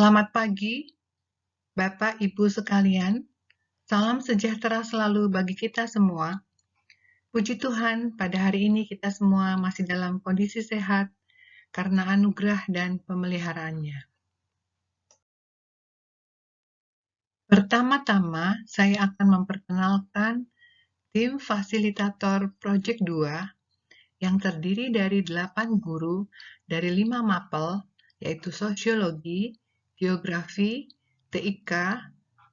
Selamat pagi, Bapak, Ibu sekalian. Salam sejahtera selalu bagi kita semua. Puji Tuhan, pada hari ini kita semua masih dalam kondisi sehat karena anugerah dan pemeliharaannya. Pertama-tama, saya akan memperkenalkan tim fasilitator Project 2 yang terdiri dari 8 guru dari 5 mapel, yaitu Sosiologi, Geografi, TIK,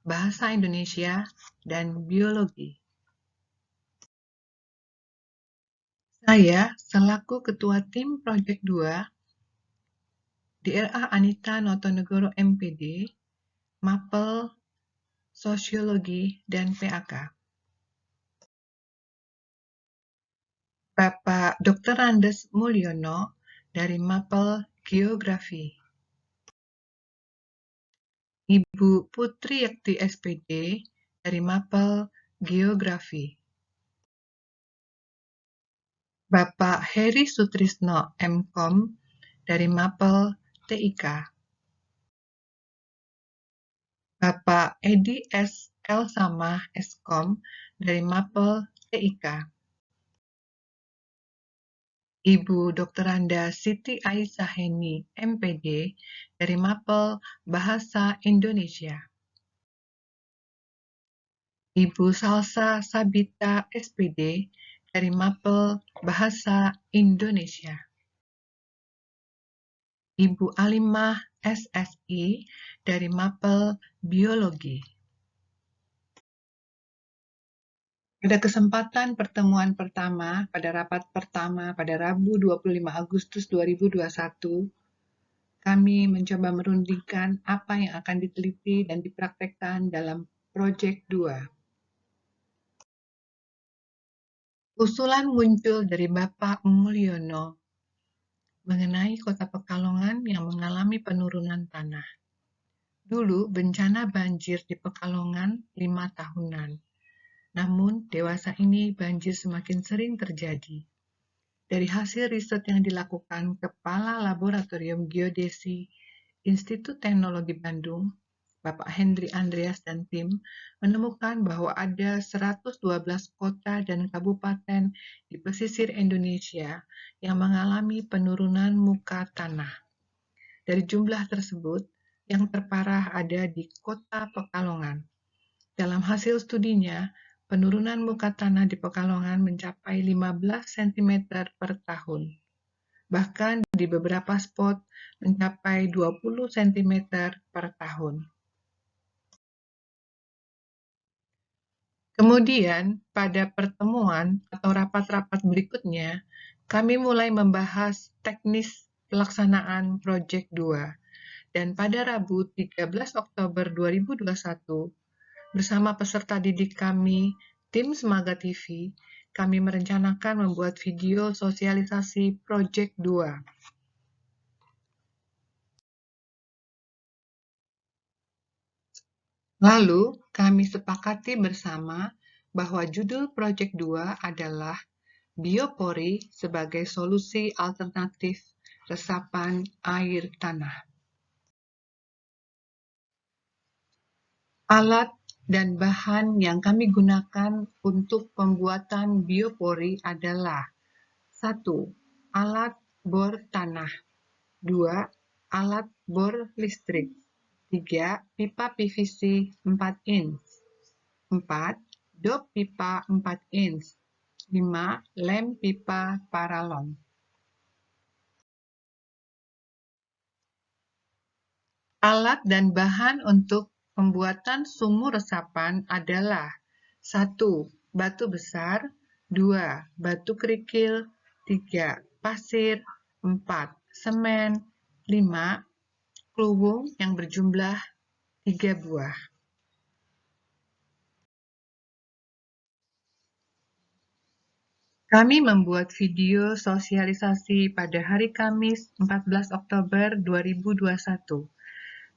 Bahasa Indonesia, dan Biologi. Saya, selaku Ketua Tim Project 2, DRA Anita Notonegoro MPD, Mapel, Sosiologi, dan PAK. Bapak Dr. Randes Mulyono dari Mapel Geografi. Ibu Putri Yakti SPD dari Mapel Geografi. Bapak Heri Sutrisno MKom dari Mapel TIK. Bapak Edi S. Elsamah Eskom dari Mapel TIK. Ibu Dr. Anda Siti Aisyah Heni MPD dari Mapel Bahasa Indonesia. Ibu Salsa Sabita SPD dari Mapel Bahasa Indonesia. Ibu Alimah SSI dari Mapel Biologi. Pada kesempatan pertemuan pertama, pada rapat pertama pada Rabu 25 Agustus 2021, kami mencoba merundingkan apa yang akan diteliti dan dipraktekkan dalam Project 2. Usulan muncul dari Bapak Mulyono mengenai Kota Pekalongan yang mengalami penurunan tanah. Dulu bencana banjir di Pekalongan 5 tahunan. Namun, dewasa ini banjir semakin sering terjadi. Dari hasil riset yang dilakukan Kepala Laboratorium Geodesi Institut Teknologi Bandung, Bapak Hendri Andreas dan tim menemukan bahwa ada 112 kota dan kabupaten di pesisir Indonesia yang mengalami penurunan muka tanah. Dari jumlah tersebut, yang terparah ada di Kota Pekalongan. Dalam hasil studinya, penurunan muka tanah di Pekalongan mencapai 15 cm per tahun. Bahkan di beberapa spot mencapai 20 cm per tahun. Kemudian, pada pertemuan atau rapat-rapat berikutnya, kami mulai membahas teknis pelaksanaan Project 2. Dan pada Rabu 13 Oktober 2021, bersama peserta didik kami, tim Semaga TV, kami merencanakan membuat video sosialisasi Project 2. Lalu, kami sepakati bersama bahwa judul Project 2 adalah Biopori sebagai solusi alternatif resapan air tanah. Alat dan bahan yang kami gunakan untuk pembuatan biopori adalah 1. Alat bor tanah. 2. Alat bor listrik. 3. Pipa PVC 4 inch. 4. Dop pipa 4 inch. 5. Lem pipa paralon. Alat dan bahan untuk pembuatan sumur resapan adalah 1. Batu besar. 2. Batu kerikil. 3. Pasir. 4. Semen. 5. Kluwung yang berjumlah 3 buah. Kami membuat video sosialisasi pada hari Kamis 14 Oktober 2021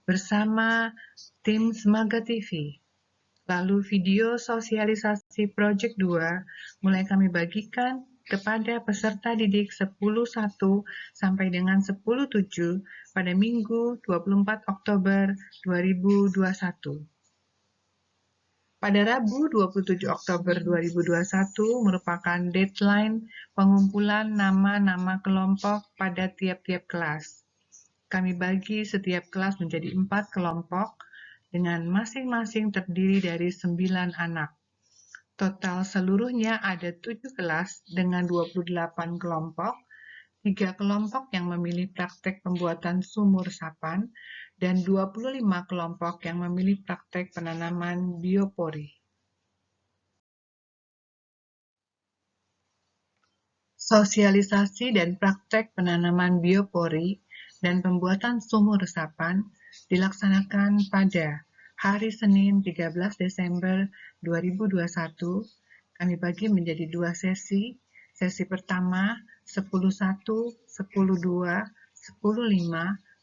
bersama tim Semaga TV. Lalu video sosialisasi Project 2 mulai kami bagikan kepada peserta didik 10.1 sampai dengan 10.7 pada Minggu 24 Oktober 2021. Pada Rabu 27 Oktober 2021 merupakan deadline pengumpulan nama-nama kelompok pada tiap-tiap kelas. Kami bagi setiap kelas menjadi 4 kelompok dengan masing-masing terdiri dari 9 anak. Total seluruhnya ada 7 kelas dengan 28 kelompok, 3 kelompok yang memilih praktek pembuatan sumur resapan, dan 25 kelompok yang memilih praktek penanaman biopori. Sosialisasi dan praktek penanaman biopori dan pembuatan sumur resapan dilaksanakan pada hari Senin 13 Desember 2021. Kami bagi menjadi 2 sesi. Sesi pertama 10.1, 10.2, 10.5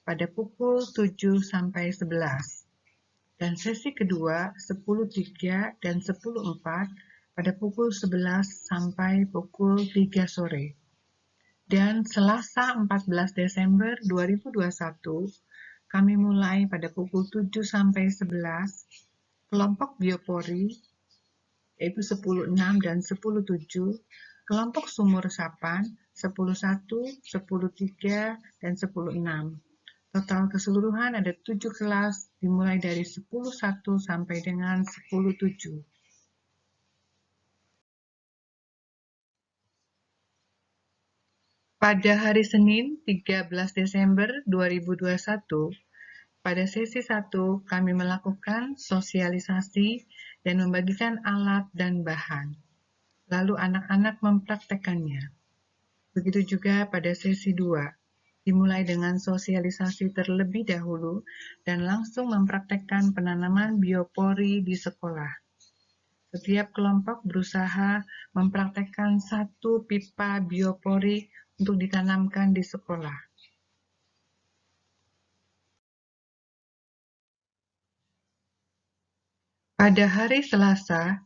pada pukul 7 sampai 11. Dan sesi kedua 10.3 dan 10.4 pada pukul 11 sampai pukul 3 sore. Dan Selasa 14 Desember 2021, kami mulai pada pukul 7 sampai 11, kelompok biopori, yaitu 10.6 dan 10.7, kelompok sumur resapan, 10.1, 10.3, dan 10.6. Total keseluruhan ada 7 kelas, dimulai dari 10.1 sampai dengan 10.7. Pada hari Senin 13 Desember 2021, pada sesi 1 kami melakukan sosialisasi dan membagikan alat dan bahan. Lalu anak-anak mempraktekannya. Begitu juga pada sesi 2, dimulai dengan sosialisasi terlebih dahulu dan langsung mempraktekkan penanaman biopori di sekolah. Setiap kelompok berusaha mempraktekkan 1 pipa biopori untuk ditanamkan di sekolah. Pada hari Selasa,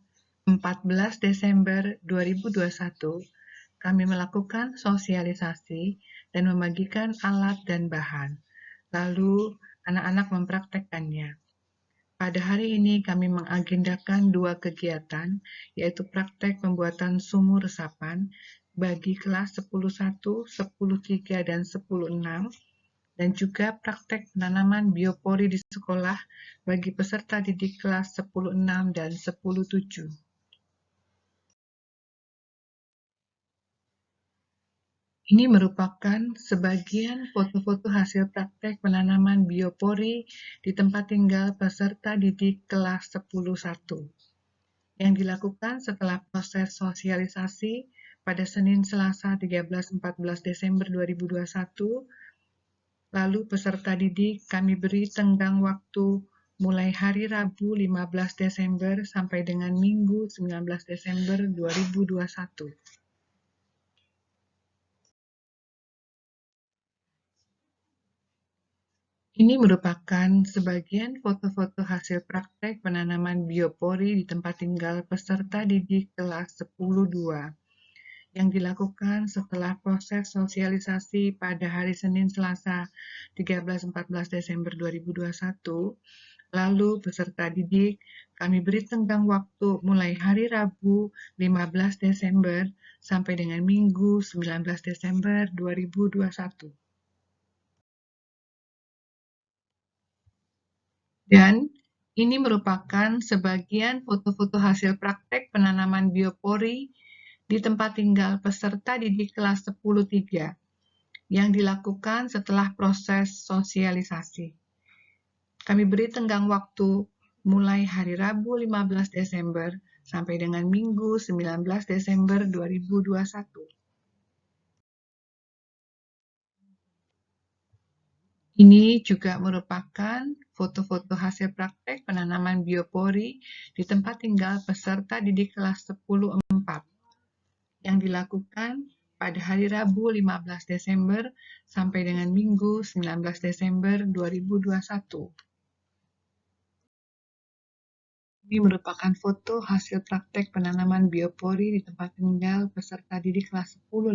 14 Desember 2021, kami melakukan sosialisasi dan membagikan alat dan bahan. Lalu, anak-anak mempraktekkannya. Pada hari ini kami mengagendakan 2 kegiatan, yaitu praktek pembuatan sumur resapan bagi kelas 10.1, 10.3, dan 10.6, dan juga praktek penanaman biopori di sekolah bagi peserta didik kelas 10.6 dan 10.7. Ini merupakan sebagian foto-foto hasil praktek penanaman biopori di tempat tinggal peserta didik kelas 10.1 yang dilakukan setelah proses sosialisasi pada Senin Selasa 13-14 Desember 2021. Lalu peserta didik kami beri tenggang waktu mulai hari Rabu 15 Desember sampai dengan Minggu 19 Desember 2021. Ini merupakan sebagian foto-foto hasil praktek penanaman biopori di tempat tinggal peserta didik kelas 10.2 yang dilakukan setelah proses sosialisasi pada hari Senin Selasa 13-14 Desember 2021. Lalu peserta didik kami beri tenggang waktu mulai hari Rabu 15 Desember sampai dengan Minggu 19 Desember 2021. Dan ini merupakan sebagian foto-foto hasil praktek penanaman biopori di tempat tinggal peserta didik kelas 10.3 yang dilakukan setelah proses sosialisasi. Kami beri tenggang waktu mulai hari Rabu 15 Desember sampai dengan Minggu 19 Desember 2021. Ini juga merupakan foto-foto hasil praktek penanaman biopori di tempat tinggal peserta didik kelas 10.4 yang dilakukan pada hari Rabu 15 Desember sampai dengan Minggu 19 Desember 2021. Ini merupakan foto hasil praktek penanaman biopori di tempat tinggal peserta didik kelas 10.5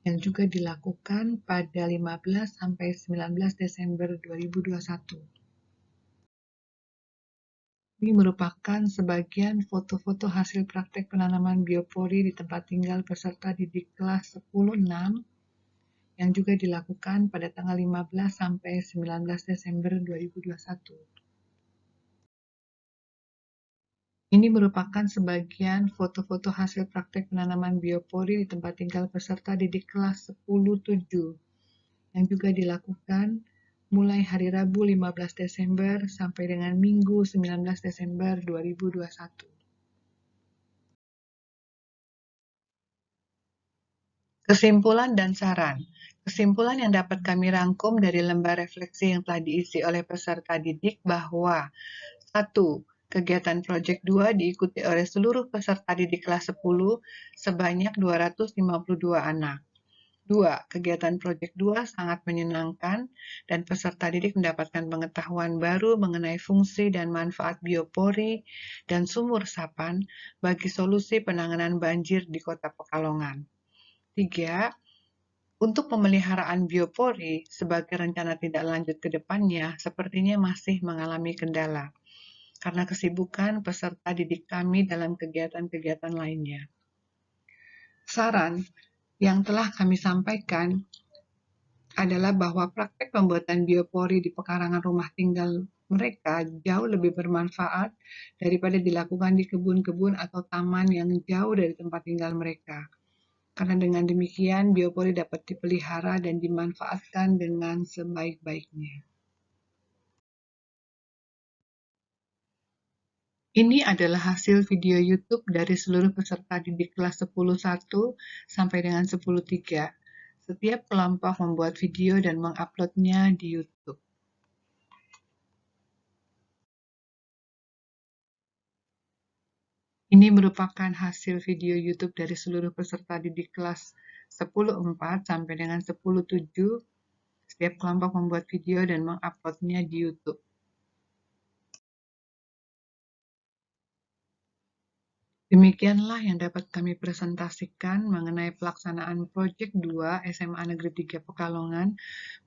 yang juga dilakukan pada 15 sampai 19 Desember 2021. Ini merupakan sebagian foto-foto hasil praktek penanaman biopori di tempat tinggal peserta didik kelas 10-6 yang juga dilakukan pada tanggal 15 sampai 19 Desember 2021. Ini merupakan sebagian foto-foto hasil praktek penanaman biopori di tempat tinggal peserta didik kelas 10-7 yang juga dilakukan mulai hari Rabu 15 Desember sampai dengan Minggu 19 Desember 2021. Kesimpulan dan saran. Kesimpulan yang dapat kami rangkum dari lembar refleksi yang telah diisi oleh peserta didik bahwa 1. Kegiatan Project 2 diikuti oleh seluruh peserta didik kelas 10 sebanyak 252 anak. 2. Kegiatan Project 2 sangat menyenangkan dan peserta didik mendapatkan pengetahuan baru mengenai fungsi dan manfaat biopori dan sumur resapan bagi solusi penanganan banjir di Kota Pekalongan. 3. Untuk pemeliharaan biopori sebagai rencana tindak lanjut ke depannya sepertinya masih mengalami kendala karena kesibukan peserta didik kami dalam kegiatan-kegiatan lainnya. Saran yang telah kami sampaikan adalah bahwa praktek pembuatan biopori di pekarangan rumah tinggal mereka jauh lebih bermanfaat daripada dilakukan di kebun-kebun atau taman yang jauh dari tempat tinggal mereka. Karena dengan demikian, biopori dapat dipelihara dan dimanfaatkan dengan sebaik-baiknya. Ini adalah hasil video YouTube dari seluruh peserta didik kelas 10.1 sampai dengan 10.3. Setiap kelompok membuat video dan menguploadnya di YouTube. Ini merupakan hasil video YouTube dari seluruh peserta didik kelas 10.4 sampai dengan 10.7. Setiap kelompok membuat video dan menguploadnya di YouTube. Demikianlah yang dapat kami presentasikan mengenai pelaksanaan Project 2 SMA Negeri 3 Pekalongan,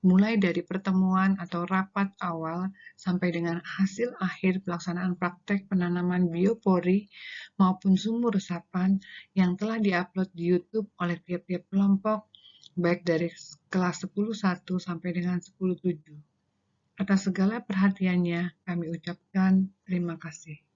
mulai dari pertemuan atau rapat awal sampai dengan hasil akhir pelaksanaan praktek penanaman biopori maupun sumur resapan yang telah diupload di YouTube oleh tiap-tiap kelompok, baik dari kelas 10.1 sampai dengan 10.7. Atas segala perhatiannya, kami ucapkan terima kasih.